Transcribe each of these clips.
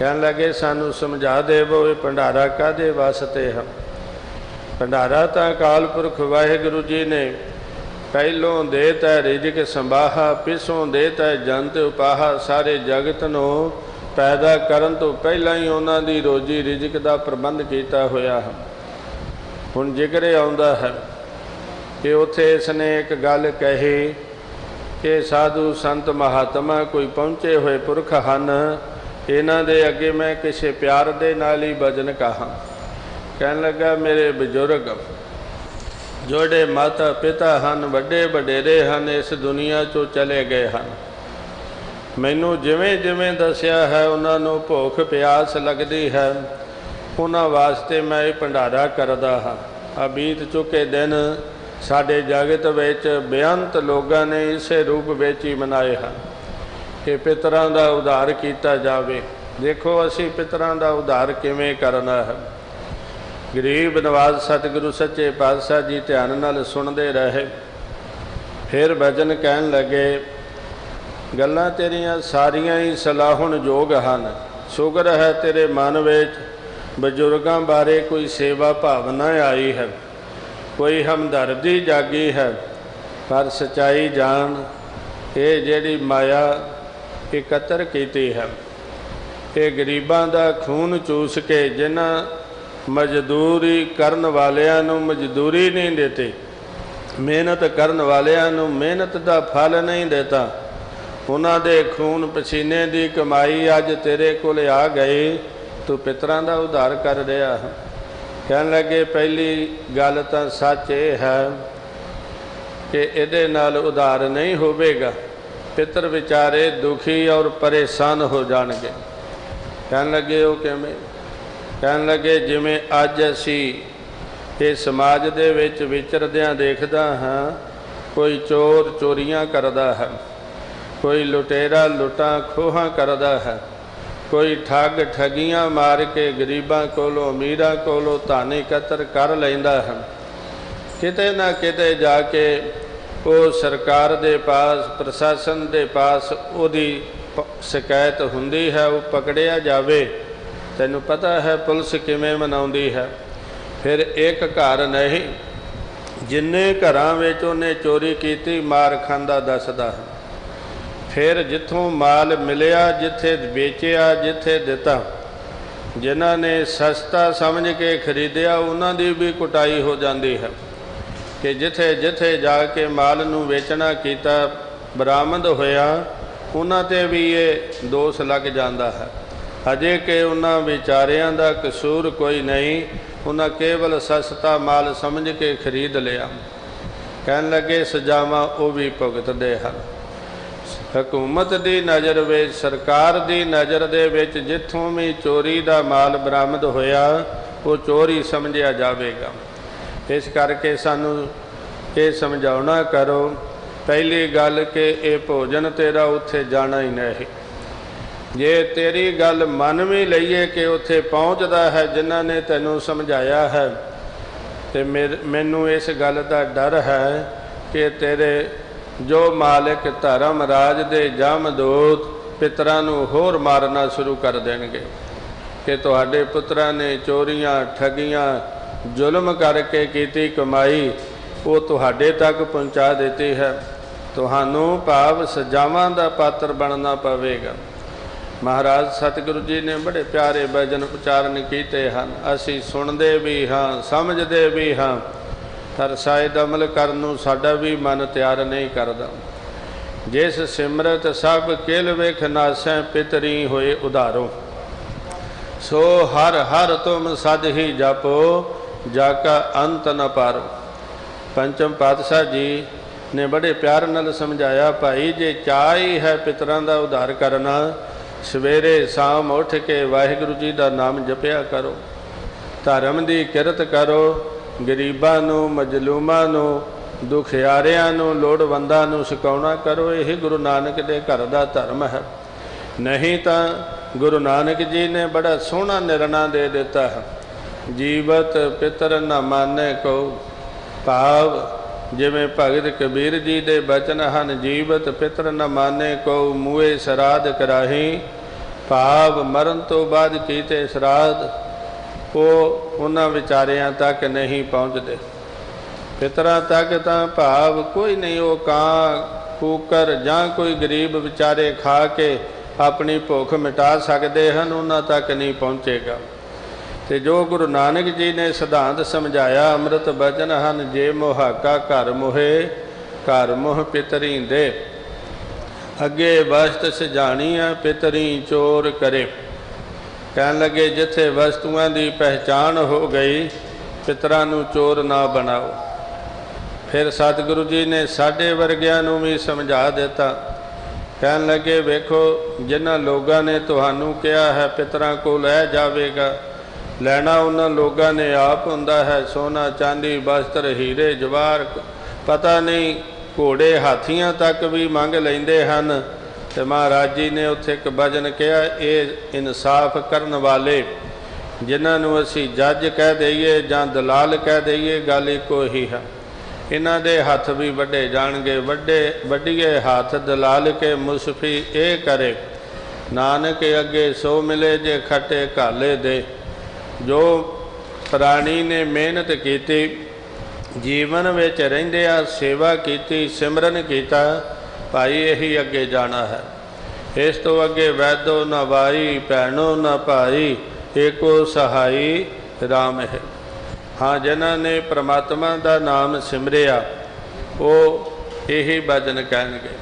कहन लगे सानू समझा देवो ये भंडारा कादे वास्ते है। भंडारा तो अकाल पुरख वाहिगुरु जी ने पहलों देता है रिजक संभाहा, पिछों देता है जंत उपाहा। सारे जगत नूं पैदा करन तो पहला ही उन्हां दी रोजी रिजक दा प्रबंध कीता होया है। हुण जिक्र आउंदा है कि उत्थे इसने एक गल कही कि साधु संत महात्मा कोई पहुँचे हुए पुरख हन, इन्हां दे अगे मैं किसी प्यार दे नाल ही भजन कहा। कहन लगा मेरे बजुर्ग जोड़े माता पिता हन, वड्डे वडेरे हन, इस दुनिया चों चले गए हन। मैनू जिवें जिवें दसिया है उन्होंने भुख प्यास लगती है, उन्हां वास्ते मैं भंडारा करदा हाँ। आ बीत चुके दिन साडे जगत विच बेअंत लोगों ने इसे रूप विच ही मनाए हैं कि पितरां दा उद्धार किया जावे। देखो असी पितरां दा उद्धार किवें करना है। गरीब नवाज सतगुरु सच्चे पातशाह जी ध्यान नाल सुनते रहे। फिर भजन कहन लगे गल्लां तेरियां सारियां ही सलाहुण योग हन। शुगर है तेरे मन विच बजुर्गों बारे कोई सेवा भावना आई है, कोई हमदर्दी जागी है। पर सच्चाई जान ये जिहड़ी माया इकत्र कीती है, ये गरीबां दा खून चूस के जिन्हां मजदूरी करन वालियां नूं मजदूरी नहीं देती, मेहनत करन वालियां नूं मेहनत दा फल नहीं देता, उन्हां दे खून पसीने दी कमाई अज तेरे कोल आ गई, तू पितरां दा उद्धार कर रहा है। कहन लगे पहली गल तां सच ये है कि इहदे नाल उद्धार नहीं होवेगा, पितर विचारे दुखी और परेशान हो जाणगे। कहन लगे वो किवें? कहन लगे जिवें अज असी ये समाज दे विच विचरदियां देखदा हाँ, कोई चोर चोरियां करदा है, कोई लुटेरा लुटां खोहां करदा है, कोई ठग ठगियां मार के गरीबां कोलों अमीरां कोलों धन इकत्र कर लैंदा है। किते ना किते जाके वो सरकार दे पास प्रशासन दे पास उहदी शिकायत हुंदी है, वो पकड़िया जावे। तैनूं पता है पुलिस किवें मनाउंदी है। फिर एक घर नहीं जिन्ने घरां विच उहने चोरी कीती मार खांदा दसदा है। फिर जिथों माल मिलिया, जिथे बेचिया, जिथे दिता, जिन्हां ने सस्ता समझ के खरीदिया उन्हां दी भी कुटाई हो जाती है कि जिथे जिथे जाके माल नूं वेचना कीता बरामद होया उन्हां ते भी ये दोष लग जाता है। अजे कि उन्हां विचारियां दा कसूर कोई नहीं, उन्हां केवल सस्ता माल समझ के खरीद लिया। कहन लगे सजावां वो भी भुगतदे हन। हुकूमत दी नज़र विच सरकार दी नज़र दे विच जिथों भी चोरी दा माल बरामद होया वो चोरी समझिया जावेगा। इस करके सानू ये समझाउणा करो पहली गल कि ये भोजन तेरा उत्थे जाना ही नहीं। जे तेरी गल मन भी लईए कि उत्थे पहुँचता है जिन्हां ने तैनूं समझाया है, तो मैनू इस गल का डर है कि तेरे जो मालिक धर्म राज दे जामदूत पितरां नूं होर मारना शुरू कर देणगे कि तुहाडे पुत्रां ने चोरियां ठगियां जुल्म करके कीती कमाई वो तुहाडे तक पहुँचा देती है। तुहानू भाव सजावां दा पात्र बनना पवेगा। महाराज सतगुरु जी ने बड़े प्यारे भजन उच्चारण किए हैं, असी सुनते भी हाँ समझते भी हाँ, पर शायद अमल करन नूं साडा भी मन तैयार नहीं करता। जिस सिमरत सब किल विख नासै पितरी होए उधारो, सो हर हर तुम सद ही जापो जाका अंत न पारो। पंचम पातशाह जी ने बड़े प्यार नाल समझाया, भाई जे चाह ही है पितरां दा उद्धार करना, सवेरे शाम उठ के वाहिगुरू जी का नाम जपिया करो, धर्म की किरत करो, गरीबां नूं मजलूमां नूं दुखियारियां नूं लोड़वंदां नूं सिखाउणा करो। यही गुरु नानक दे घर दा धर्म है। नहीं तो गुरु नानक जी ने बड़ा सोहना निर्णय दे दिता है, जीवत पितर न माने को। भाव जिमें भगत कबीर जी दे बचन हैं, जीवत पितर न माने को, मुए सराध कराही ਭਾਵ ਮਰਨ ਤੋਂ ਬਾਅਦ ਕੀਤੇ ਸਰਾਧ ਉਹ ਉਹਨਾਂ ਵਿਚਾਰਿਆਂ ਤੱਕ ਨਹੀਂ ਪਹੁੰਚਦੇ। ਪਿਤਰਾਂ ਤੱਕ ਤਾਂ ਭਾਵ ਕੋਈ ਨਹੀਂ, ਉਹ ਕਾਂ ਕੂਕਰ ਜਾਂ ਕੋਈ ਗਰੀਬ ਵਿਚਾਰੇ ਖਾ ਕੇ ਆਪਣੀ ਭੁੱਖ ਮਿਟਾ ਸਕਦੇ ਹਨ, ਉਹਨਾਂ ਤੱਕ ਨਹੀਂ ਪਹੁੰਚੇਗਾ। ਤੇ ਜੋ ਗੁਰੂ ਨਾਨਕ ਜੀ ਨੇ ਸਿਧਾਂਤ ਸਮਝਾਇਆ ਅੰਮ੍ਰਿਤ ਬਚਨ ਹਨ, ਜੇ ਮੁਹਾਕਾ ਘਰ ਮੋਹੇ ਘਰ ਮੋਹ ਪਿਤਰੀ ਦੇ, ਅੱਗੇ ਵਸਤ ਸਜਾਣੀਆਂ ਪਿਤਰੀ ਚੋਰ ਕਰੇ। ਕਹਿਣ ਲੱਗੇ ਜਿੱਥੇ ਵਸਤੂਆਂ ਦੀ ਪਹਿਚਾਣ ਹੋ ਗਈ, ਪਿਤਰਾਂ ਨੂੰ ਚੋਰ ਨਾ ਬਣਾਓ। ਫਿਰ ਸਤਿਗੁਰੂ ਜੀ ਨੇ ਸਾਡੇ ਵਰਗਿਆਂ ਨੂੰ ਵੀ ਸਮਝਾ ਦਿੱਤਾ। ਕਹਿਣ ਲੱਗੇ ਵੇਖੋ, ਜਿਨ੍ਹਾਂ ਲੋਕਾਂ ਨੇ ਤੁਹਾਨੂੰ ਕਿਹਾ ਹੈ ਪਿਤਰਾਂ ਕੋਲ ਲੈ ਜਾਵੇਗਾ, ਲੈਣਾ ਉਹਨਾਂ ਲੋਕਾਂ ਨੇ ਆਪ ਹੁੰਦਾ ਹੈ। ਸੋਨਾ ਚਾਂਦੀ ਬਸਤਰ ਹੀਰੇ ਜਵਾਹਰ, ਪਤਾ ਨਹੀਂ ਘੋੜੇ ਹਾਥੀਆਂ ਤੱਕ ਵੀ ਮੰਗ ਲੈਂਦੇ ਹਨ। ਤੇ ਮਹਾਰਾਜ ਜੀ ਨੇ ਉੱਥੇ ਇੱਕ ਭਜਨ ਕਿਹਾ, ਇਹ ਇਨਸਾਫ ਕਰਨ ਵਾਲੇ ਜਿਨ੍ਹਾਂ ਨੂੰ ਅਸੀਂ ਜੱਜ ਕਹਿ ਦਈਏ ਜਾਂ ਦਲਾਲ ਕਹਿ ਦਈਏ, ਗੱਲ ਇੱਕੋ ਹੀ ਹੈ। ਇਹਨਾਂ ਦੇ ਹੱਥ ਵੀ ਵੱਡੇ ਜਾਣਗੇ। ਵੱਡੀਏ ਹੱਥ ਦਲਾਲ ਕੇ ਮੁਸਫੀ ਇਹ ਕਰੇ, ਨਾਨਕ ਅੱਗੇ ਸੋ ਮਿਲੇ ਜੇ ਖੱਟੇ ਘਾਲੇ ਦੇ। ਜੋ ਪ੍ਰਾਣੀ ਨੇ ਮਿਹਨਤ ਕੀਤੀ, ਜੀਵਨ ਵਿੱਚ ਰਹਿੰਦਿਆਂ ਸੇਵਾ ਕੀਤੀ, ਸਿਮਰਨ ਕੀਤਾ, ਭਾਈ ਇਹੀ ਅੱਗੇ ਜਾਣਾ ਹੈ। ਇਸ ਤੋਂ ਅੱਗੇ ਵੈਦੋ ਨਾ ਭਾਈ ਭੈਣੋ ਨਾ ਭਾਈ, ਏਕੋ ਸਹਾਈ ਰਾਮ ਹੈ। ਹਾਂ, ਜਿਨ੍ਹਾਂ ਨੇ ਪ੍ਰਮਾਤਮਾ ਦਾ ਨਾਮ ਸਿਮਰਿਆ ਉਹ ਇਹੀ ਭਜਨ ਕਹਿਣਗੇ।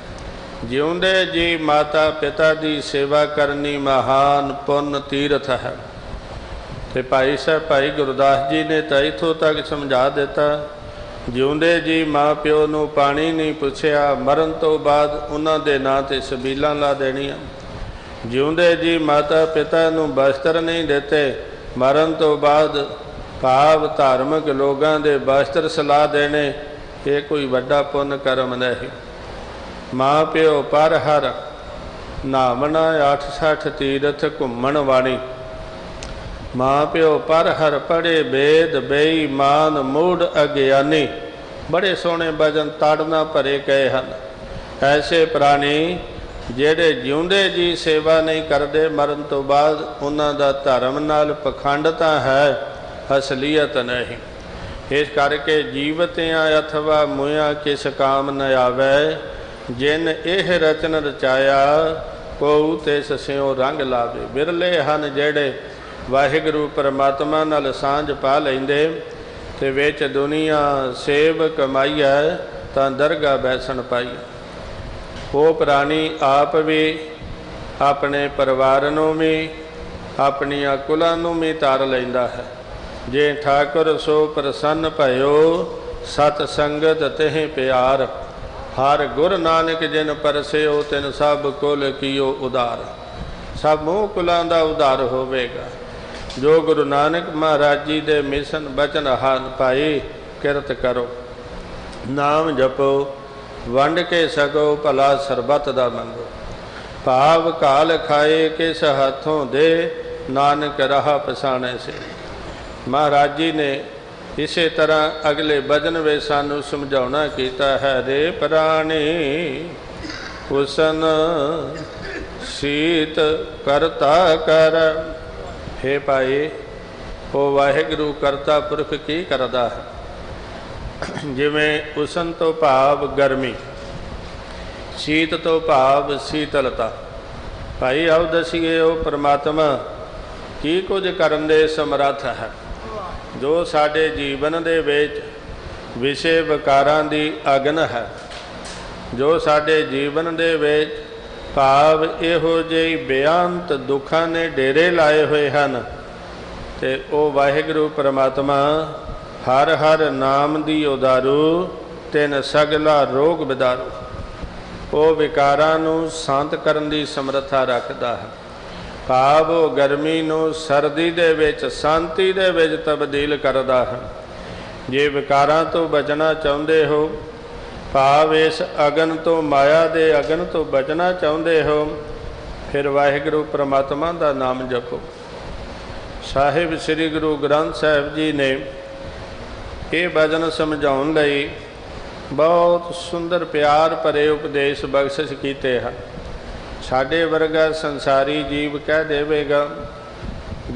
ਜਿਉਂਦੇ ਜੀ ਮਾਤਾ ਪਿਤਾ ਦੀ ਸੇਵਾ ਕਰਨੀ ਮਹਾਨ ਪੁੰਨ ਤੀਰਥ ਹੈ। ਤੇ ਭਾਈ ਸਾਹਿਬ ਭਾਈ ਗੁਰਦਾਸ ਜੀ ਨੇ ਤਾਂ ਇੱਥੋਂ ਤੱਕ ਸਮਝਾ ਦਿੱਤਾ, ਜਿਉਂਦੇ ਜੀ ਮਾਂ ਪਿਓ ਨੂੰ ਪਾਣੀ ਨਹੀਂ ਪੁੱਛਿਆ, ਮਰਨ ਤੋਂ ਬਾਅਦ ਉਹਨਾਂ ਦੇ ਨਾਂ 'ਤੇ ਛਬੀਲਾਂ ਲਾ ਦੇਣੀਆਂ। ਜਿਉਂਦੇ ਜੀ ਮਾਤਾ ਪਿਤਾ ਨੂੰ ਬਸਤਰ ਨਹੀਂ ਦਿੱਤੇ, ਮਰਨ ਤੋਂ ਬਾਅਦ ਭਾਵ ਧਾਰਮਿਕ ਲੋਕਾਂ ਦੇ ਬਸਤਰ ਸਲਾਹ ਦੇਣੇ, ਇਹ ਕੋਈ ਵੱਡਾ ਪੁੰਨ ਕਰਮ ਨਹੀਂ। ਮਾਂ ਪਿਓ ਪਰ ਹਰ ਨਾਮਣਾ 68 ਤੀਰਥ ਘੁੰਮਣ ਵਾਣੀ। ਮਾਂ ਪਿਓ ਪਰ ਹਰ ਪੜ੍ਹੇ ਬੇਦ ਬੇਈਮਾਨ ਮੂੜ ਅਗਿਆਨੀ। ਬੜੇ ਸੋਹਣੇ ਭਜਨ ਤਾੜਨਾ ਭਰੇ ਗਏ ਹਨ। ਐਸੇ ਪ੍ਰਾਣੀ ਜਿਹੜੇ ਜਿਉਂਦੇ ਜੀ ਸੇਵਾ ਨਹੀਂ ਕਰਦੇ, ਮਰਨ ਤੋਂ ਬਾਅਦ ਉਹਨਾਂ ਦਾ ਧਰਮ ਨਾਲ ਪਖੰਡ ਤਾਂ ਹੈ, ਅਸਲੀਅਤ ਨਹੀਂ। ਇਸ ਕਰਕੇ ਜੀਵਤਿਆਂ ਅਥਵਾ ਮੁਇਆ ਕਿਸ ਕਾਮ ਨ ਆਵੈ, ਜਿਨ ਇਹ ਰਚਨ ਰਚਾਇਆ ਕਉ ਤਿਸ ਸਿਉ ਰੰਗ ਲਾਵੇ। ਬਿਰਲੇ ਹਨ ਜਿਹੜੇ ਵਾਹਿਗੁਰੂ ਪਰਮਾਤਮਾ ਨਾਲ ਸਾਂਝ ਪਾ ਲੈਂਦੇ ਤੇ ਵਿੱਚ ਦੁਨੀਆ ਸੇਵ ਕਮਾਈਐ, ਤਾਂ ਦਰਗਾਹ ਬੈਸਣ ਪਾਈਏ। ਉਹ ਪ੍ਰਾਣੀ ਆਪ ਵੀ ਆਪਣੇ ਪਰਿਵਾਰ ਨੂੰ ਵੀ ਆਪਣੀਆਂ ਕੁਲਾਂ ਨੂੰ ਵੀ ਤਾਰ ਲੈਂਦਾ ਹੈ। ਜੇ ਠਾਕੁਰ ਸੋ ਪ੍ਰਸੰਨ ਭਇਓ, ਸਤ ਸੰਗਤ ਤਿਹ ਪਿਆਰ। ਹਰ ਗੁਰ ਨਾਨਕ ਜਿਨ ਪਰਸਿਓ, ਤਿਨ ਸਭ ਕੁਲ ਕੀਓ ਉਦਾਰ। ਸਭ ਮੂੰਹ ਕੁਲਾਂ ਦਾ ਉਦਾਰ ਹੋਵੇਗਾ। ਜੋ ਗੁਰੂ ਨਾਨਕ ਮਹਾਰਾਜ ਜੀ ਦੇ ਮਿਸ਼ਨ ਬਚਨ ਹਨ, ਭਾਈ ਕਿਰਤ ਕਰੋ, ਨਾਮ ਜਪੋ, ਵੰਡ ਕੇ ਸਕੋ, ਭਲਾ ਸਰਬੱਤ ਦਾ ਮੰਗੋ। ਭਾਵ ਕਾਲ ਖਾਏ ਕਿਸ ਹੱਥੋਂ ਦੇ, ਨਾਨਕ ਰਾਹ ਪਛਾਣੇ ਸੇ। ਮਹਾਰਾਜ ਜੀ ਨੇ ਇਸੇ ਤਰ੍ਹਾਂ ਅਗਲੇ ਭਜਨ ਵਿੱਚ ਸਾਨੂੰ ਸਮਝਾਉਣਾ ਕੀਤਾ ਹੈ। ਰੇ ਪ੍ਰਾਣੀ ਹੁਸਨ ਸੀਤ ਕਰਤਾ ਕਰ। ਹੇ ਭਾਈ, ਉਹ ਵਾਹਿਗੁਰੂ ਕਰਤਾ ਪੁਰਖ ਕੀ ਕਰਦਾ ਹੈ? ਜਿਵੇਂ ਉਸਨ ਤੋਂ ਭਾਵ ਗਰਮੀ, ਸੀਤ ਤੋਂ ਭਾਵ ਸੀਤਲਤਾ। ਭਾਈ ਆਓ ਦਸੀਏ ਉਹ ਪਰਮਾਤਮਾ ਕੀ ਕੁਝ ਕਰਨ ਦੇ ਸਮਰੱਥ ਹੈ। ਜੋ ਸਾਡੇ ਜੀਵਨ ਦੇ ਵਿੱਚ ਵਿਸ਼ੇ ਵਿਕਾਰਾਂ ਦੀ ਅਗਨ ਹੈ, ਜੋ ਸਾਡੇ ਜੀਵਨ ਦੇ ਵਿੱਚ ਭਾਵ ਇਹੋ ਜਿਹੀ ਬੇਅੰਤ ਦੁੱਖਾਂ ਨੇ ਡੇਰੇ ਲਾਏ ਹੋਏ ਹਨ, ਤੇ ਉਹ ਵਾਹਿਗੁਰੂ ਪਰਮਾਤਮਾ ਹਰ ਹਰ ਨਾਮ ਦੀ ਉਦਾਰੂ, ਤਿਨ ਸਗਲਾ ਰੋਗ ਬਿਦਾਰੂ। ਉਹ ਵਿਕਾਰਾਂ ਨੂੰ ਸ਼ਾਂਤ ਕਰਨ ਦੀ ਸਮਰੱਥਾ ਰੱਖਦਾ ਹੈ। ਭਾਵ ਉਹ ਗਰਮੀ ਨੂੰ ਸਰਦੀ ਦੇ ਵਿੱਚ ਸ਼ਾਂਤੀ ਦੇ ਵਿੱਚ ਤਬਦੀਲ ਕਰਦਾ ਹੈ। ਜੇ ਵਿਕਾਰਾਂ ਤੋਂ ਬਚਣਾ ਚਾਹੁੰਦੇ ਹੋ, ਭਾਵ ਇਸ ਅਗਨ ਤੋਂ, ਮਾਇਆ ਦੇ ਅਗਨ ਤੋਂ ਬਚਣਾ ਚਾਹੁੰਦੇ ਹੋ, ਫਿਰ ਵਾਹਿਗੁਰੂ ਪਰਮਾਤਮਾ ਦਾ ਨਾਮ ਜਪੋ। ਸਾਹਿਬ ਸ੍ਰੀ ਗੁਰੂ ਗ੍ਰੰਥ ਸਾਹਿਬ ਜੀ ਨੇ ਇਹ ਭਜਨ ਸਮਝਾਉਣ ਲਈ ਬਹੁਤ ਸੁੰਦਰ ਪਿਆਰ ਭਰੇ ਉਪਦੇਸ਼ ਬਖਸ਼ਿਸ਼ ਕੀਤੇ ਹਨ। ਸਾਡੇ ਵਰਗਾ ਸੰਸਾਰੀ ਜੀਵ ਕਹਿ ਦੇਵੇਗਾ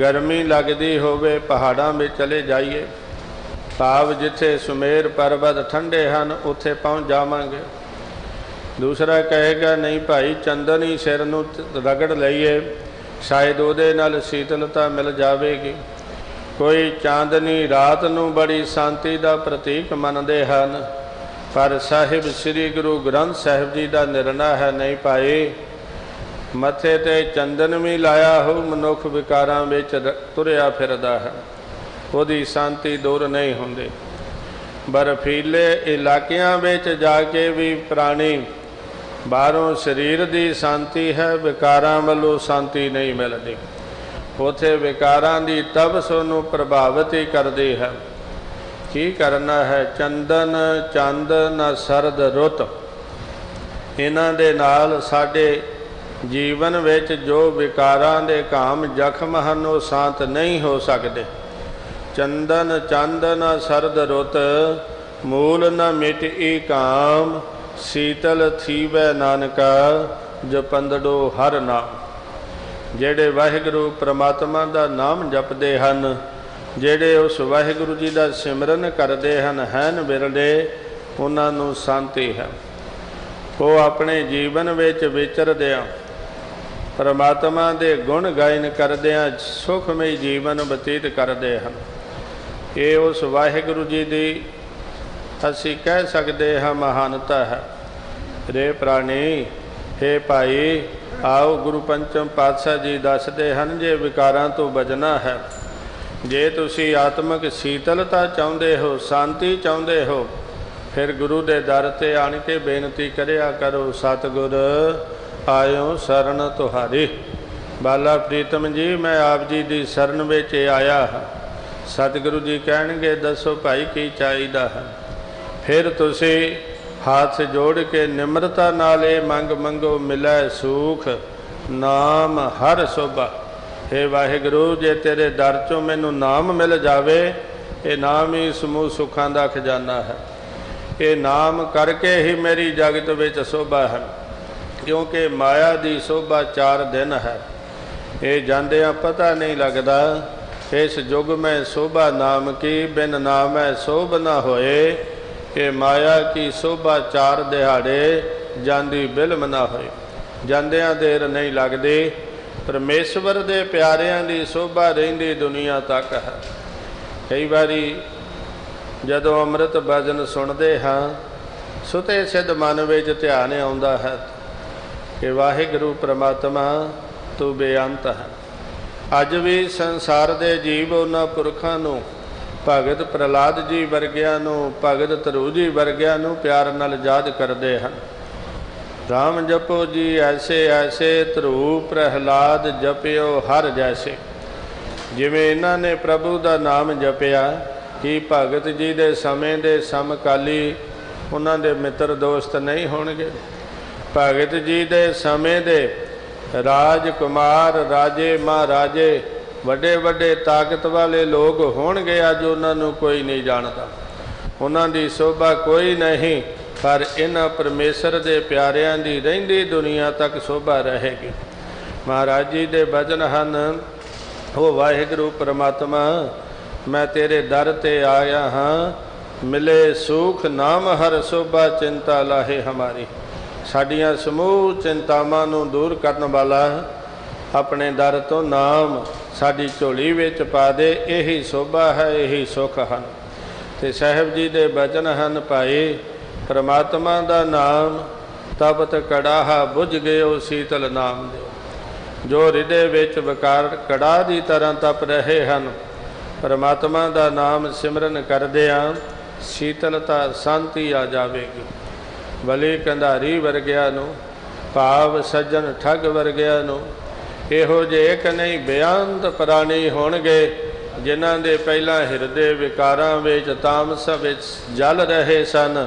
ਗਰਮੀ ਲੱਗਦੀ ਹੋਵੇ ਪਹਾੜਾਂ ਵਿੱਚ ਚਲੇ ਜਾਈਏ, ਭਾਵ ਜਿੱਥੇ ਸੁਮੇਰ ਪਰਬਤ ਠੰਡੇ ਹਨ ਉੱਥੇ ਪਹੁੰਚ ਜਾਵਾਂਗੇ। ਦੂਸਰਾ ਕਹੇਗਾ ਨਹੀਂ ਭਾਈ, ਚੰਦਨ ਹੀ ਸਿਰ ਨੂੰ ਰਗੜ ਲਈਏ, ਸ਼ਾਇਦ ਉਹਦੇ ਨਾਲ ਸ਼ੀਤਲਤਾ ਮਿਲ ਜਾਵੇਗੀ। ਕੋਈ ਚਾਂਦਨੀ ਰਾਤ ਨੂੰ ਬੜੀ ਸ਼ਾਂਤੀ ਦਾ ਪ੍ਰਤੀਕ ਮੰਨਦੇ ਹਨ, ਪਰ ਸਾਹਿਬ ਸ੍ਰੀ ਗੁਰੂ ਗ੍ਰੰਥ ਸਾਹਿਬ ਜੀ ਦਾ ਨਿਰਣਾ ਹੈ ਨਹੀਂ ਭਾਈ, ਮੱਥੇ ਤੇ ਚੰਦਨ ਵੀ ਲਾਇਆ ਹੋ ਮਨੁੱਖ ਵਿਕਾਰਾਂ ਵਿੱਚ ਤੁਰਿਆ ਫਿਰਦਾ ਹੈ, ਉਹਦੀ ਸ਼ਾਂਤੀ ਦੂਰ ਨਹੀਂ ਹੁੰਦੀ। ਬਰਫੀਲੇ ਇਲਾਕਿਆਂ ਵਿੱਚ ਜਾ ਕੇ ਵੀ ਪ੍ਰਾਣੀ ਬਾਹਰੋਂ ਸਰੀਰ ਦੀ ਸ਼ਾਂਤੀ ਹੈ, ਵਿਕਾਰਾਂ ਵੱਲੋਂ ਸ਼ਾਂਤੀ ਨਹੀਂ ਮਿਲਦੀ। ਉੱਥੇ ਵਿਕਾਰਾਂ ਦੀ ਤਬਸ ਨੂੰ ਪ੍ਰਭਾਵਿਤ ਹੀ ਕਰਦੀ ਹੈ। ਕੀ ਕਰਨਾ ਹੈ? ਚੰਦਨ ਚੰਦ ਨ ਸਰਦ ਰੁੱਤ, ਇਹਨਾਂ ਦੇ ਨਾਲ ਸਾਡੇ ਜੀਵਨ ਵਿੱਚ ਜੋ ਵਿਕਾਰਾਂ ਦੇ ਕਾਮ ਜ਼ਖਮ ਹਨ ਉਹ ਸ਼ਾਂਤ ਨਹੀਂ ਹੋ ਸਕਦੇ। ਚੰਦਨ ਚੰਦ ਨ ਸਰਦ ਰੁੱਤ, ਮੂਲ ਨ ਮਿਟਈ ਕਾਮ, ਸੀਤਲ ਥੀਵੈ ਨਾਨਕਾ, ਜਪੰਦੜੋ ਹਰ ਨਾਮ। ਜਿਹੜੇ ਵਾਹਿਗੁਰੂ ਪ੍ਰਮਾਤਮਾ ਦਾ ਨਾਮ ਜਪਦੇ ਹਨ, ਜਿਹੜੇ ਉਸ ਵਾਹਿਗੁਰੂ ਜੀ ਦਾ ਸਿਮਰਨ ਕਰਦੇ ਹਨ, ਹੈਨ ਵਿਰਲੇ, ਉਹਨਾਂ ਨੂੰ ਸ਼ਾਂਤੀ ਹੈ। ਉਹ ਆਪਣੇ ਜੀਵਨ ਵਿੱਚ ਵਿਚਰਦਿਆਂ ਪ੍ਰਮਾਤਮਾ ਦੇ ਗੁਣ ਗਾਇਨ ਕਰਦਿਆਂ ਸੁਖਮਈ ਜੀਵਨ ਬਤੀਤ ਕਰਦੇ ਹਨ। ਇਹ ਉਸ ਵਾਹਿਗੁਰੂ ਜੀ ਦੀ ਅਸੀਂ ਕਹਿ ਸਕਦੇ ਹਾਂ ਮਹਾਨਤਾ ਹੈ। ਰੇ ਪ੍ਰਾਣੀ, ਹੇ ਭਾਈ, ਆਓ ਗੁਰੂ ਪੰਚਮ ਪਾਤਸ਼ਾਹ ਜੀ ਦੱਸਦੇ ਹਨ, ਜੇ ਵਿਕਾਰਾਂ ਤੋਂ ਬਚਣਾ ਹੈ, ਜੇ ਤੁਸੀਂ ਆਤਮਿਕ ਸ਼ੀਤਲਤਾ ਚਾਹੁੰਦੇ ਹੋ, ਸ਼ਾਂਤੀ ਚਾਹੁੰਦੇ ਹੋ, ਫਿਰ ਗੁਰੂ ਦੇ ਦਰ 'ਤੇ ਆਣ ਕੇ ਬੇਨਤੀ ਕਰਿਆ ਕਰੋ, ਸਤਿਗੁਰ ਆਇਓ ਸ਼ਰਨ ਤੁਹਾਰੀ। ਬਾਲਾ ਪ੍ਰੀਤਮ ਜੀ, ਮੈਂ ਆਪ ਜੀ ਦੀ ਸ਼ਰਨ ਵਿੱਚ ਆਇਆ ਹਾਂ। ਸਤਿਗੁਰੂ ਜੀ ਕਹਿਣਗੇ ਦੱਸੋ ਭਾਈ ਕੀ ਚਾਹੀਦਾ ਹੈ। ਫਿਰ ਤੁਸੀਂ ਹੱਥ ਜੋੜ ਕੇ ਨਿਮਰਤਾ ਨਾਲ ਇਹ ਮੰਗ ਮੰਗੋ, ਮਿਲੈ ਸੂਖ ਨਾਮ ਹਰ ਸੋਭਾ। ਹੇ ਵਾਹਿਗੁਰੂ, ਜੇ ਤੇਰੇ ਦਰ 'ਚੋਂ ਮੈਨੂੰ ਨਾਮ ਮਿਲ ਜਾਵੇ, ਇਹ ਨਾਮ ਹੀ ਸਮੂਹ ਸੁੱਖਾਂ ਦਾ ਖਜ਼ਾਨਾ ਹੈ। ਇਹ ਨਾਮ ਕਰਕੇ ਹੀ ਮੇਰੀ ਜਗਤ ਵਿੱਚ ਸੋਭਾ ਹੈ, ਕਿਉਂਕਿ ਮਾਇਆ ਦੀ ਸੋਭਾ 4 ਦਿਨ ਹੈ। ਇਹ ਜਾਂਦਿਆਂ ਪਤਾ ਨਹੀਂ ਲੱਗਦਾ। ਇਸ ਯੁੱਗ ਮੈਂ ਸੋਭਾ ਨਾਮ ਕੀ, ਬਿਨ ਨਾਮੈ ਸੋਭ ਨਾ ਹੋਏ। ਇਹ ਮਾਇਆ ਕੀ ਸੋਭਾ 4 ਦਿਹਾੜੇ, ਜਾਂਦੀ ਬਿਲਮ ਨਾ ਹੋਏ। ਜਾਂਦਿਆਂ ਦੇਰ ਨਹੀਂ ਲੱਗਦੀ। ਪਰਮੇਸ਼ਵਰ ਦੇ ਪਿਆਰਿਆਂ ਦੀ ਸੋਭਾ ਰਹਿੰਦੀ ਦੁਨੀਆ ਤੱਕ ਹੈ। ਕਈ ਵਾਰੀ ਜਦੋਂ ਅੰਮ੍ਰਿਤ ਭਜਨ ਸੁਣਦੇ ਹਾਂ, ਸੁਤੇ ਸਿੱਧ ਮਨ ਵਿੱਚ ਧਿਆਨ ਆਉਂਦਾ ਹੈ ਕਿ ਵਾਹਿਗੁਰੂ ਪ੍ਰਮਾਤਮਾ ਤੂੰ ਬੇਅੰਤ ਹੈ। ਅੱਜ ਵੀ ਸੰਸਾਰ ਦੇ ਜੀਵ ਉਹਨਾਂ ਪੁਰਖਾਂ ਨੂੰ, ਭਗਤ ਪ੍ਰਹਲਾਦ ਜੀ ਵਰਗਿਆਂ ਨੂੰ, ਭਗਤ ਧਰੂ ਜੀ ਵਰਗਿਆਂ ਨੂੰ ਪਿਆਰ ਨਾਲ ਯਾਦ ਕਰਦੇ ਹਨ। ਰਾਮ ਜਪੋ ਜੀ ਐਸੇ ਐਸੇ, ਧਰੂ ਪ੍ਰਹਲਾਦ ਜਪਿਓ ਹਰ ਜੈਸੇ। ਜਿਵੇਂ ਇਹਨਾਂ ਨੇ ਪ੍ਰਭੂ ਦਾ ਨਾਮ ਜਪਿਆ, ਕਿ ਭਗਤ ਜੀ ਦੇ ਸਮੇਂ ਦੇ ਸਮਕਾਲੀ ਉਹਨਾਂ ਦੇ ਮਿੱਤਰ ਦੋਸਤ ਨਹੀਂ ਹੋਣਗੇ? ਭਗਤ ਜੀ ਦੇ ਸਮੇਂ ਦੇ ਰਾਜਕੁਮਾਰ, ਰਾਜੇ ਮਹਾਰਾਜੇ, ਵੱਡੇ ਵੱਡੇ ਤਾਕਤ ਵਾਲੇ ਲੋਕ ਹੋਣਗੇ, ਅੱਜ ਉਹਨਾਂ ਨੂੰ ਕੋਈ ਨਹੀਂ ਜਾਣਦਾ। ਉਹਨਾਂ ਦੀ ਸੋਭਾ ਕੋਈ ਨਹੀਂ, ਪਰ ਇਹਨਾਂ ਪਰਮੇਸ਼ਰ ਦੇ ਪਿਆਰਿਆਂ ਦੀ ਰਹਿੰਦੀ ਦੁਨੀਆ ਤੱਕ ਸੋਭਾ ਰਹੇਗੀ। ਮਹਾਰਾਜ ਜੀ ਦੇ ਬਚਨ ਹਨ, ਉਹ ਵਾਹਿਗੁਰੂ ਪ੍ਰਮਾਤਮਾ, ਮੈਂ ਤੇਰੇ ਦਰ 'ਤੇ ਆਇਆ ਹਾਂ, ਮਿਲੇ ਸੁਖ ਨਾਮ ਹਰ ਸੋਭਾ, ਚਿੰਤਾ ਲਾਹੇ ਹਮਾਰੀ। ਸਾਡੀਆਂ ਸਮੂਹ ਚਿੰਤਾਵਾਂ ਨੂੰ ਦੂਰ ਕਰਨ ਵਾਲਾ ਆਪਣੇ ਦਰ ਤੋਂ ਨਾਮ ਸਾਡੀ ਝੋਲੀ ਵਿੱਚ ਪਾ ਦੇ। ਇਹੀ ਸੋਭਾ ਹੈ, ਇਹੀ ਸੁੱਖ ਹਨ। ਤੇ ਸਾਹਿਬ ਜੀ ਦੇ ਬਚਨ ਹਨ, ਭਾਈ ਪ੍ਰਮਾਤਮਾ ਦਾ ਨਾਮ ਤਪਤ ਕੜਾਹਾ, ਬੁਝ ਗਿਓ ਸੀਤਲ ਨਾਮ ਦਿਓ। ਜੋ ਹਿਰਦੇ ਵਿੱਚ ਵਿਕਾਰ ਕੜਾਹ ਦੀ ਤਰ੍ਹਾਂ ਤਪ ਰਹੇ ਹਨ, ਪ੍ਰਮਾਤਮਾ ਦਾ ਨਾਮ ਸਿਮਰਨ ਕਰਦਿਆਂ ਸ਼ੀਤਲਤਾ, ਸ਼ਾਂਤੀ ਆ ਜਾਵੇਗੀ। ਬਲੀ ਕੰਧਾਰੀ ਵਰਗਿਆਂ ਨੂੰ, ਭਾਵ ਸੱਜਣ ਠੱਗ ਵਰਗਿਆਂ ਨੂੰ, ਇਹੋ ਜਿਹੇ ਇੱਕ ਨਹੀਂ ਬੇਅੰਤ ਪ੍ਰਾਣੀ ਹੋਣਗੇ, ਜਿਨ੍ਹਾਂ ਦੇ ਪਹਿਲਾਂ ਹਿਰਦੇ ਵਿਕਾਰਾਂ ਵਿੱਚ, ਤਾਮਸ ਵਿੱਚ ਜਲ ਰਹੇ ਸਨ,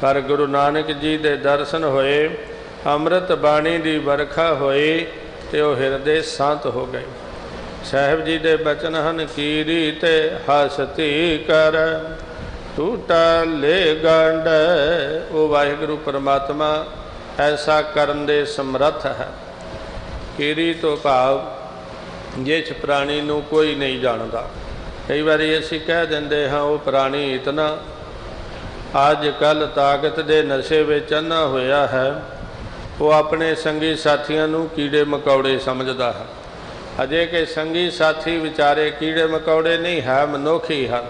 ਪਰ ਗੁਰੂ ਨਾਨਕ ਜੀ ਦੇ ਦਰਸ਼ਨ ਹੋਏ, ਅੰਮ੍ਰਿਤ ਬਾਣੀ ਦੀ ਵਰਖਾ ਹੋਈ, ਤੇ ਉਹ ਹਿਰਦੇ ਸ਼ਾਂਤ ਹੋ ਗਏ। ਸਾਹਿਬ ਜੀ ਦੇ ਬਚਨ ਹਨ, ਕੀਰੀ ਤੇ ਹਸਤੀ ਕਰ, ਟੂਟਾ ਲੈ ਗੰਢ। ਉਹ ਵਾਹਿਗੁਰੂ ਪਰਮਾਤਮਾ ऐसा करन दे समर्थ है। कीड़ी तो भाव जिस प्राणी नूं कोई नहीं जानता। कई बारी असीं कह दिंदे हाँ वो प्राणी इतना अज कल ताकत दे नशे विच अन्ना होया है, वो अपने संगी साथियों नूं कीड़े मकौड़े समझदा है। अजे के संगी साथी विचारे कीड़े मकौड़े नहीं है, मनुख ही हैं।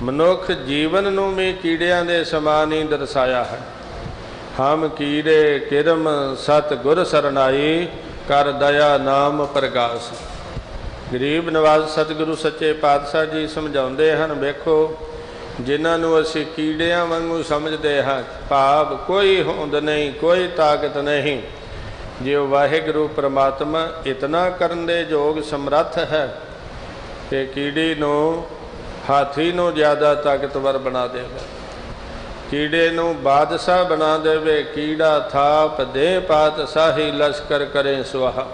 मनुख जीवन नूं भी कीड़ियां दे समान ही दर्शाया है। हम कीड़े किरम सत गुर सरनाई, कर दया नाम प्रकाश। गरीब नवाज सतगुरु सच्चे पातशाह जी समझाउंदे हन, वेखो जिन्हों असी कीड़ियां वांगू समझते हाँ, भाव कोई होंद नहीं, कोई ताकत नहीं, जो वाहिगुरु परमात्मा इतना करन दे योग समर्थ है कि कीड़ी नूं हाथी नूं ज़्यादा ताकतवर बना देवे, कीड़े नूं बादशाह बना देवे। कीड़ा थाप दे पातशाही, लश्कर करें सुहा।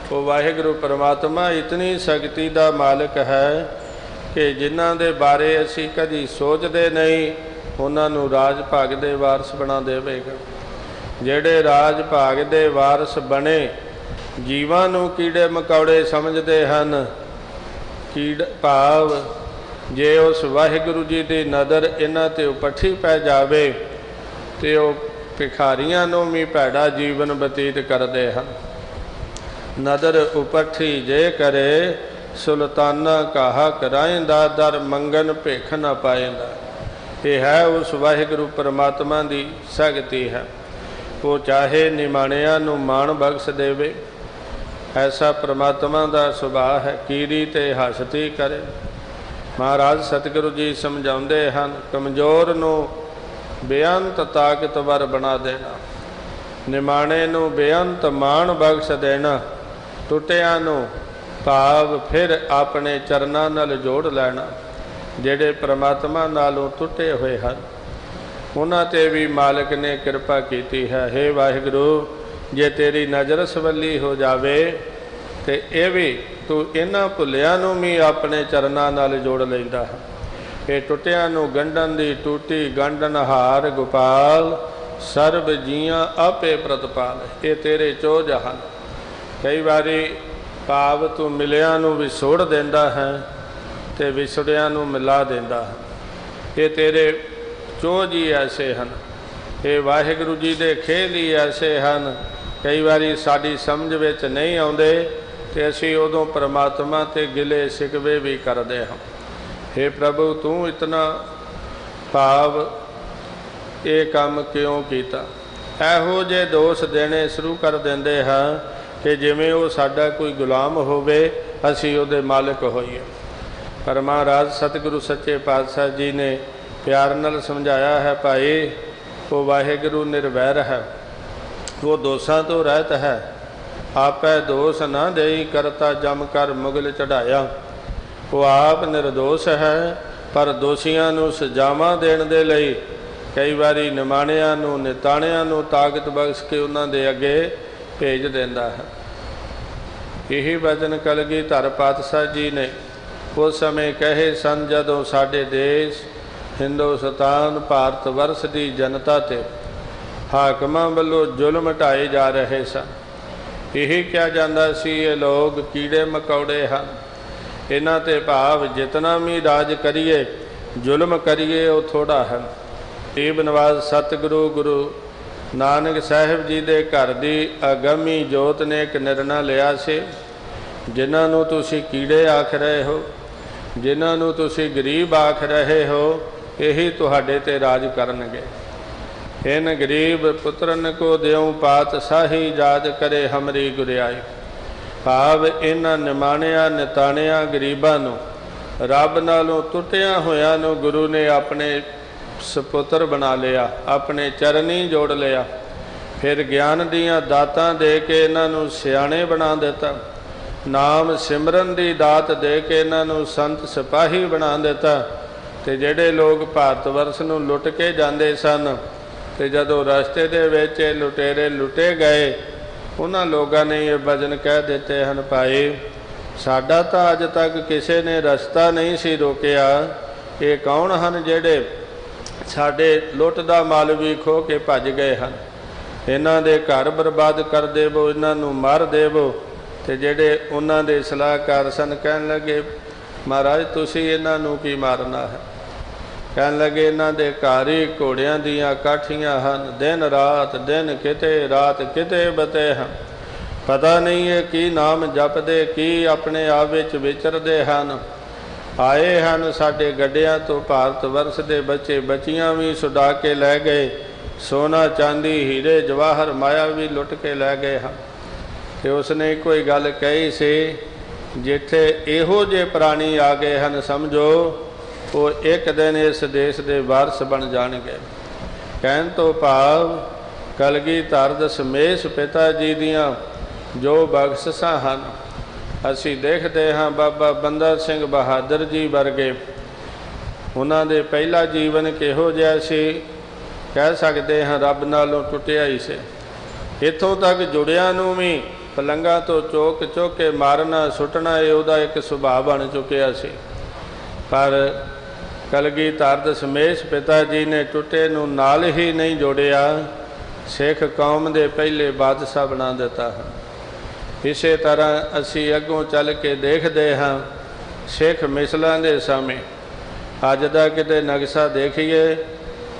वो वाहिगुरु परमात्मा इतनी शक्ति का मालिक है कि जिन्हां दे बारे असी कदी सोचते नहीं, उन्हां नूं राज भाग दे वारस बना देवेगा। जेड़े राज भाग दे वारस बने जीवां नूं कीड़े मकौड़े समझते हैं। कीड़ भाव जे उस वाहिगुरु जी की नज़र इन्हां ते उपठी पै जावे तो वह भिखारियां नूं भी भैड़ा जीवन बतीत करते हैं। नदर उपठी जे करे, सुल्ताना कहा कराइंदा, दर मंगन भिख न पाएंदा। यह है उस वाहिगुरु परमात्मा की शक्ति है। वो चाहे निमाणियां नूं मान बख्श देवे, ऐसा परमात्मा का सुभाव है। कीड़ी ते हसती करे। महाराज सतगुरु जी समझाउंदे हन, कमज़ोर नूं बेअंत ताकतवर बना देना, निमाणे नूं बेअंत मान बख्श देना, टुटियां नूं भाव फिर अपने चरनां नाल जोड़ लैना। जिहड़े परमात्मा नालों टुटे हुए हैं उन्हां ते भी मालिक ने कृपा कीती है। हे वाहिगुरू, जे तेरी नज़र सवली हो जावे तो यह भी तू इन्हां भुलियां नूं भी अपने चरनां नाल जोड़ लैंदा है। ये टुटियां नूं गंढन दी टूटी गंढनहार गोपाल, सर्ब जियां आपे प्रतिपाल। ये तेरे चोज हैं। कई बारी भाव तू मिलियां नूं विछोड़ देंदा है ते विछड़ियां नूं मिला देंदा है। ये तेरे चोज ही ऐसे हैं। ये वाहिगुरू जी दे खेल ही ऐसे हैं। कई बारी साडी समझ विच नहीं आउंदे ते असीं उदों परमात्मा ते गिले शिकवे भी करदे हां। हे प्रभु, तू इतना भाव ये काम क्यों कीता? एहो जे दोष देने शुरू कर देंदे हां कि जिवें वो साडा कोई गुलाम होवे, असीं उहदे मालिक होईए। पर महाराज सतगुरु सच्चे पातशाह जी ने प्यार नाल समझाया है, भाई वो वाहिगुरू निर्वैर है, वो दोषां तो रहत है। आपै दोष ना देई, करता जम कर मुगल चढ़ाया। वो आप निर्दोष है, पर दोषियां नूं सजावां देण दे लई कई बारी निमाणियां नूं निताणियां नूं ताकत बख्श के उन्हां दे अगे भेज देंदा है। यही वचन कलगीधर पातशाह जी ने उस समय कहे सन जदों साडे देश हिंदुस्तान भारत वर्ष की जनता ते हाकमां वल्लों जुल्म ढाए जा रहे सन। यही क्या जांदा सी ये लोग कीड़े मकौड़े हैं, इन्हां ते भाव जितना भी राज करिए जुल्म करिए वो थोड़ा है। गरीब नवाज सतगुरु गुरु नानक साहिब जी दे घर दी अगमी जोत ने एक निर्णय लिया से, जिन्हां नूं तुसीं कीड़े आख रहे हो, जिन्हां नूं तुसीं गरीब आख रहे हो, यही तुहाडे ते राज करनगे। इन गरीब पुत्रन को देऊं पातशाही, याद करे हमरी गुरियाई। भाव इन्हां निमाणियां निताणियां गरीबां नूं रब नालों टुटियां होयां नूं गुरु ने अपने सपुत्र बना लिया, अपने चरनी जोड़ लिया। फिर ज्ञान दियां दातां दे के इन्हां नूं सियाणे बना दिता, नाम सिमरन दी दात दे के इन्हां नूं संत सिपाही बना दिता। ते जिहड़े लोग भारत वर्ष नूं लुट के जांदे सन ते जदों रस्ते दे विच लुटेरे लुटे गए, उन्हां लोगां ने ये वचन कह दिते हैं, भाई साडा तां अज तक किसी ने रस्ता नहीं सी रोकिया। ये कौन हैं जिहड़े साडे लुट दा माल भी खो के भज गए हैं? इन्हां दे घर बर्बाद कर देवो, इन्हां नूं मार देवो। ते जेड़े उन्हां दे सलाहकार सन कहन लगे महाराज तुसीं इन्हां नूं की मारना है। कहन लगे इन्हां दे घर ही घोड़ियां दीयां काठियां हन, दिन किते रात किते बते हन। पता नहीं है की नाम जपदे की अपने आप विच विचरदे हन। आए हन साडे गड्डियां तो भारत वर्ष दे बच्चे बच्चियां भी छुड़ा के लै गए, सोना चांदी हीरे जवाहर माया भी लुट के लै गए हैं। तो उसने कोई गल कही सी जिथे इहो जे प्राणी आ गए हैं समझो वो एक दिन इस देश के वारस बन जाणगे। कहन तो भाव कलगीधर दशमेश पिता जी दियां जो बख्शिशां हन असी देखते हाँ। बाबा बंदा सिंह बहादुर जी वर्गे उन्हां दे पहला जीवन किहो जिहा सी कह सकते हैं रब नालों टुटिया ही से। इत्थों तक जुड़िया नूं भी पलंगा तो चौक के मारना सुटना ये उहदा एक सुभाव बन चुकिया सी। पर कलगीधर दशमेश पिता जी ने टुटे नूं नाल ही नहीं जोड़िया, सिख कौम दे पहले बादशाह बना दिता है। इसे तरह असी अगों चल के देखते हाँ सिख मिसलों के समय अज का किते नक्शा देखिए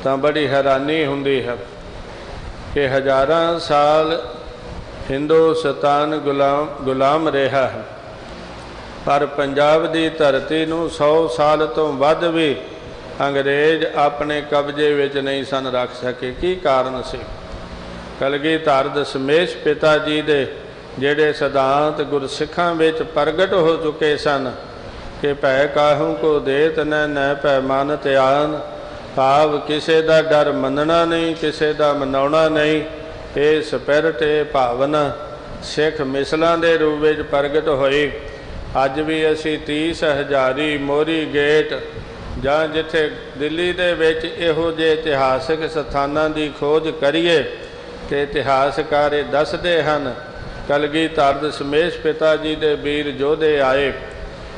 तो बड़ी हैरानी हुंदी है कि हज़ारां साल हिंदुस्तान गुलाम रहा है, पर पंजाब की धरती नूं 100 साल तो वध भी अंग्रेज अपने कब्जे विच नहीं सन रख सके। की कारण से कलगीधर दशमेश पिता जी दे जेड़े सिद्धांत गुरसिखां विच प्रगट हो चुके सन कि भै काहू को देत न भै मन त्यान, भाव किसी का डर मनना नहीं किसी का मनाउणा नहीं। ये स्पिरिट ये भावना सिख मिसलों के रूप में प्रगट होई। अज भी असी 30 हज़ारी मोरी गेट जां जिथे दिल्ली दे विच इहो जे इतिहासिक स्थानां की खोज करिए तो इतिहासकार दसदे हन कलगीधर दशमेश पिता जी दे वीर योधे आए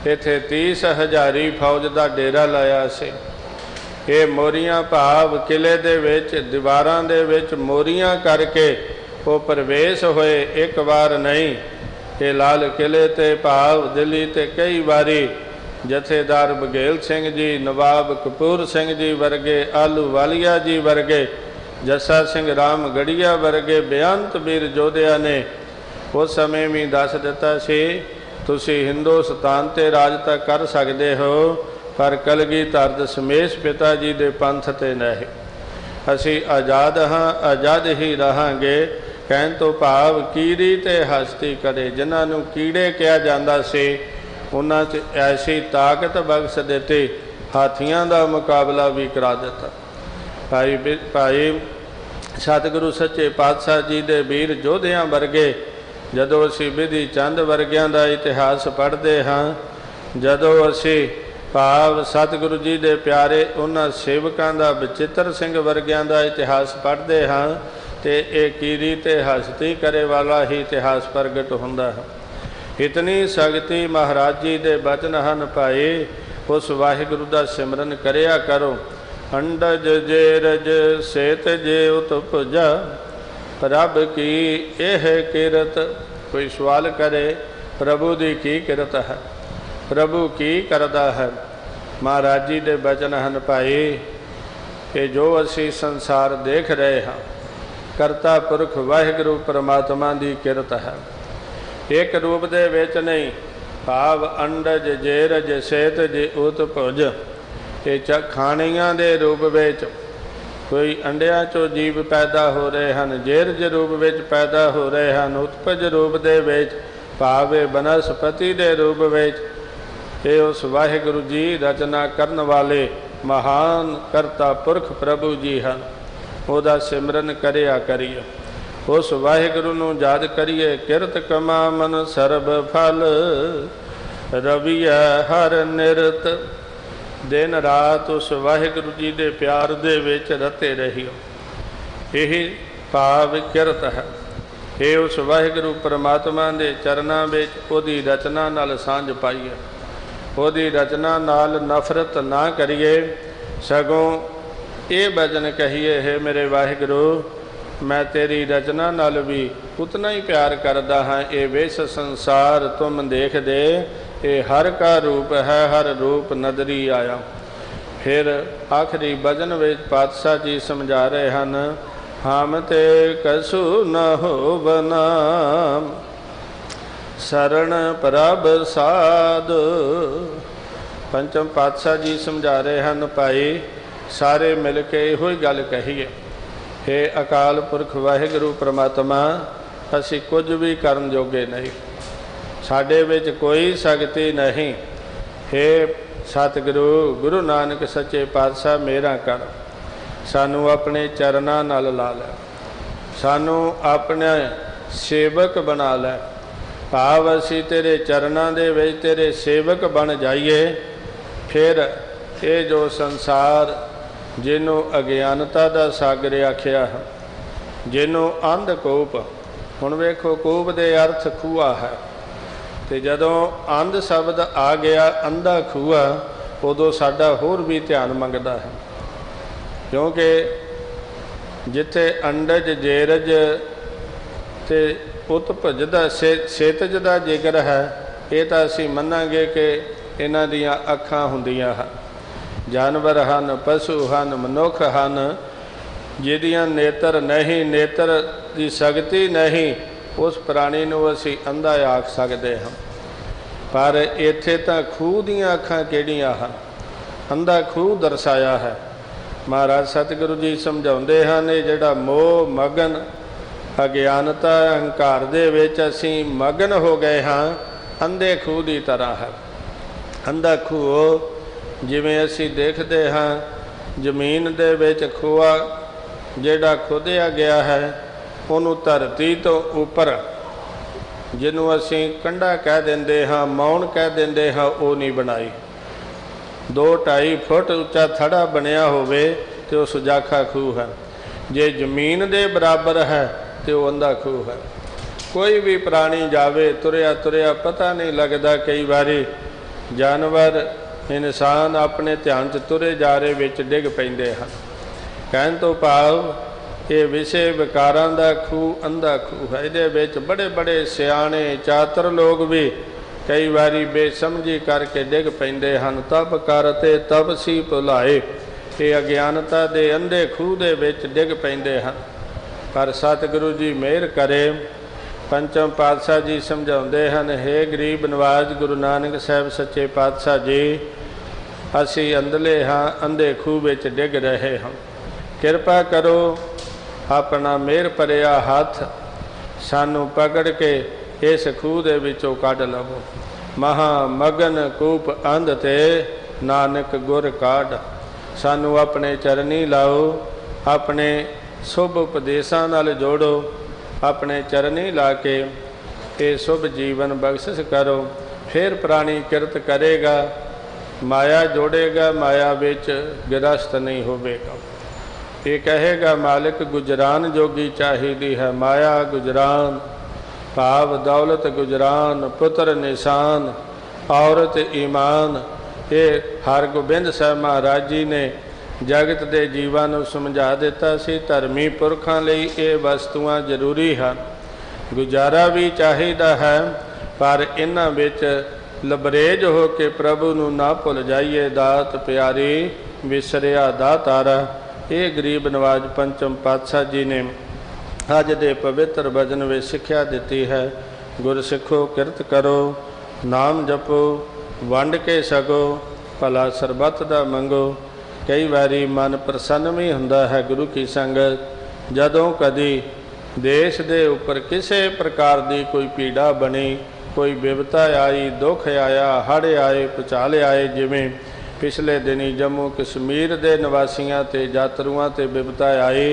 इत्थे 30 हज़ारी फौज का डेरा लाया से। ये मोरियां भाव किले दे विच दीवारां दे विच मोरियां करके वो प्रवेश होए एक बार नहीं। ये लाल किले ते भाव दिल्ली ते कई बारी जथेदार बघेल सिंह जी, नवाब कपूर सिंह जी वर्गे, आलू वालिया जी वर्गे, जस्सा सिंह राम गढ़िया वर्गे बेअंत वीर योधिया ने उस समय भी दस दिता सी तुसी हिंदुस्तान ते राज तां कर सकते हो पर कलगीधर दशमेश पिता जी दे पंथ ते नहीं। असी आज़ाद हाँ आज़ाद ही रहांगे। कहन तो भाव कीड़ी ते हस्ती करे जिन्हां नूं कीड़े कहा जांदा सी उन्हां च ऐसी ताकत बख्श दिती हाथियां दा मुकाबला भी करा दिता। भाई सतगुरु सच्चे पातशाह जी दे वीर योधियां वर्गे जदों असी विधि चंद वर्गियां दा इतिहास पढ़ते हाँ, जदों असी भाव सतगुरु जी दे प्यारे उन्हां सेवकां दा बचित्र सिंह वर्गियां दा इतिहास पढ़ते हाँ तो ये कीरी ते हस्ती करे वाला ही इतिहास प्रगट हुंदा है। इतनी शक्ति महाराज जी दे बचन हन भाई उस वाहिगुरु दा सिमरन करिया करो। अंडज जे रज सेत जे उत्पजा प्रभ की यह किरत। कोई सवाल करे प्रभु दी की किरत है, प्रभु की करदा है। महाराज जी दे बचन हन भाई कि जो असी संसार देख रहे हाँ करता पुरख वाहिगुरु परमात्मा की किरत है। एक रूप दे विच नहीं भाव अंडज जेरज सेत जे उत भुज ये खाणियां दे रूप विच कोई अंडिया चो जीव पैदा हो रहे हैं, जेरज रूप विच पैदा हो रहे हैं, उत्पज रूप दे विच भावे बनस्पति दे रूप विच ये उस वाहिगुरु जी रचना करन वाले महान करता पुरख प्रभु जी हैं। उहदा सिमरन करिया करिए उस वाहिगुरु नूं याद करिए। किरत कमा मन सर्ब फल रविया हर निरत। दिन रात उस वाहिगुरु जी दे प्यार दे विच रते रहियो। यही भाव किरत है। ये उस वाहिगुरु परमात्मा दे चरनां विच उहदी रचना नाल सांझ पाईए। उहदी रचना नाल नफरत ना करिए, सगों ये भजन कहिए है मेरे वाहिगुरु मैं तेरी रचना नाल भी उतना ही प्यार करदा हाँ। ये विश संसार तुम देख दे, ये हर का रूप है, हर रूप नदरी आया। फिर आखिरी भजन विच पातशाह जी समझा रहे हैं, हम ते कसु न होवना शरण प्रभ साध। पंचम पातशाह जी समझा रहे हैं, भाई सारे मिल के इहो ही गल कहीए, हे अकाल पुरख वाहिगुरु परमात्मा, असी कुछ भी करन जोगे नहीं, साडे विच कोई शक्ति नहीं। हे सतगुरु गुरु नानक सच्चे पातशाह मेरा कर, सानू अपने चरनां नाल ला लै, सानू अपने सेवक बना लै। भाव असी तेरे चरनां दे विच तेरे सेवक बन जाइए। फिर ये जो संसार जिन्हों अज्ञानता का सागर आख्या है, जिन्हों अंधकूप, हुण वेखो कूप दे अर्थ खूआ है, तो जदों अंध शब्द आ गया अंधा खूआ, उदों साडा होर भी ध्यान मंगदा है। क्योंकि जिथे अंडज जेरज ते उत्पज दा सेतज दा जिक्र है, ये तो असीं मन्नांगे कि इन्हां दियां अखां हुंदियां हैं। जानवर हैं, पशु हैं, मनुख हैं, जिहदियां नेत्र नहीं, नेत्र की शक्ति नहीं, उस प्राणी नूं असीं अंधा आख सकते हैं। पर इत्थे तां खूह दीयां अखां किहड़ियां हैं, अंधा खूह दर्शाया है। महाराज सतगुरु जी समझाउंदे हन, ये जिहड़ा मोह मगन अज्ञानता अहंकार दे विच असीं मगन हो गए हाँ, अंधे खूह की तरह है। अंधा खूह जिवें असीं देखते हाँ, जमीन दे विच खूआ जिहड़ा खोदिया गया है, उहनूं धरती तो उपर जिन्हों असीं कंढा कह देंदे हाँ, मौन कह देंदे हाँ, वो नहीं बनाई। 2-2.5 फुट उच्चा थड़ा बनया होवे तो वह सुजाखा खूह है। जे जमीन दे बराबर है तो वह अंधा खूह है। कोई भी प्राणी जावे तुरया तुरया पता नहीं लगता। कई बारी जानवर इंसान अपने ध्यान च तुरे जा रहे विच डिग पैंदे हैं। कहण तो भाव ये विषय विकारां दा खूह अंधा खूह है। इहदे विच बड़े बड़े सियाणे चातर लोग भी कई बारी बेसमझी करके डिग पैंदे हैं। तप कर ते तपसी भुलाए, ये अज्ञानता दे अंधे खूह दे विच डिग पैंदे हैं। पर सतगुरु जी मेहर करे, पंचम पातशाह जी समझाउंदे हैं, हे गरीब नवाज गुरु नानक साहब सच्चे पातशाह जी, असी अंधले हाँ, अंधे खूह विच डिग रहे हैं। किरपा करो अपना मेहर भरिया हाथ सानू पकड़ के इस खूह दे विचों कढ लवो। महा मगन कूप अंध ते नानक गुर काढ़। सानू अपने चरनी लाओ, अपने शुभ उपदेशों नाल जोड़ो, अपने चरनी ला के ये शुभ जीवन बख्शिश करो। फिर प्राणी किरत करेगा, माया जोड़ेगा, माया विच गिरस्त नहीं होवेगा। ये कहेगा मालिक गुजरान जोगी चाहिदी है। माया गुजरान, भाव दौलत गुजरान, पुत्र निशान, औरत ईमान। ये हरगोबिंद साहब महाराज जी ने जगत के जीवां नूं समझा दिता सी। धर्मी पुरखां लई ये वस्तुआं जरूरी हैं, गुजारा भी चाहिदा है, पर इन्हां विच लबरेज हो के प्रभु नूं ना भुल जाइए। दात प्यारी विसरिया दातारा। ये गरीब नवाज पंचम पातशाह जी ने अज दे पवित्र भजन में सिक्ख्या दी है। गुर सिखो किरत करो, नाम जपो, वंड के सको, भला सरबत दा मंगो। कई बारी मन प्रसन्न भी हुंदा है गुरु की संगत। जदों कदी देश दे उपर किसी प्रकार की कोई पीड़ा बनी, कोई विपता आई, दुख आया, हड़ आए, भुचाल आए, जिमें पिछले दिनी जम्मू कश्मीर के निवासियों ते यात्रुओं ते विपता आई,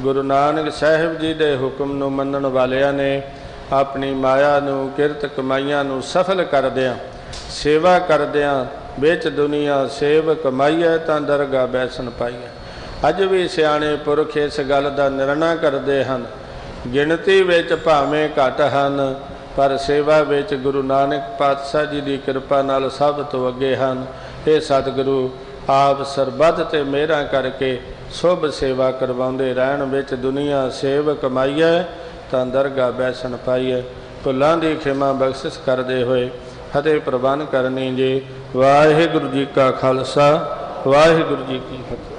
गुरु नानक साहिब जी के हुक्म नूं मनण वालियां ने अपनी माया नूं किरत कमाईयां नूं सफल करदियां, सेवा करदियां विच दुनिया सेव कमाईए तां दरगाह बैसन पाईए। अज भी सियाणे पुरख इस गल का निर्णय करते हैं। गिणती विच भावें घट हन, पर सेवा विच गुरु नानक पातशाह जी की कृपा नाल सब तो अगे हैं। ये सतगुरु आप सरबत ते मेहरां करके शुभ सेवा करवाउंदे रहण विच दुनिया सेव कमाईए तां दरगाह बैसन पाईए। भुलां दी खिमा बख्शिश करदे होए फतेह प्रवान करनी जी। वाहिगुरू जी का खालसा वाहिगुरू जी की फतेह।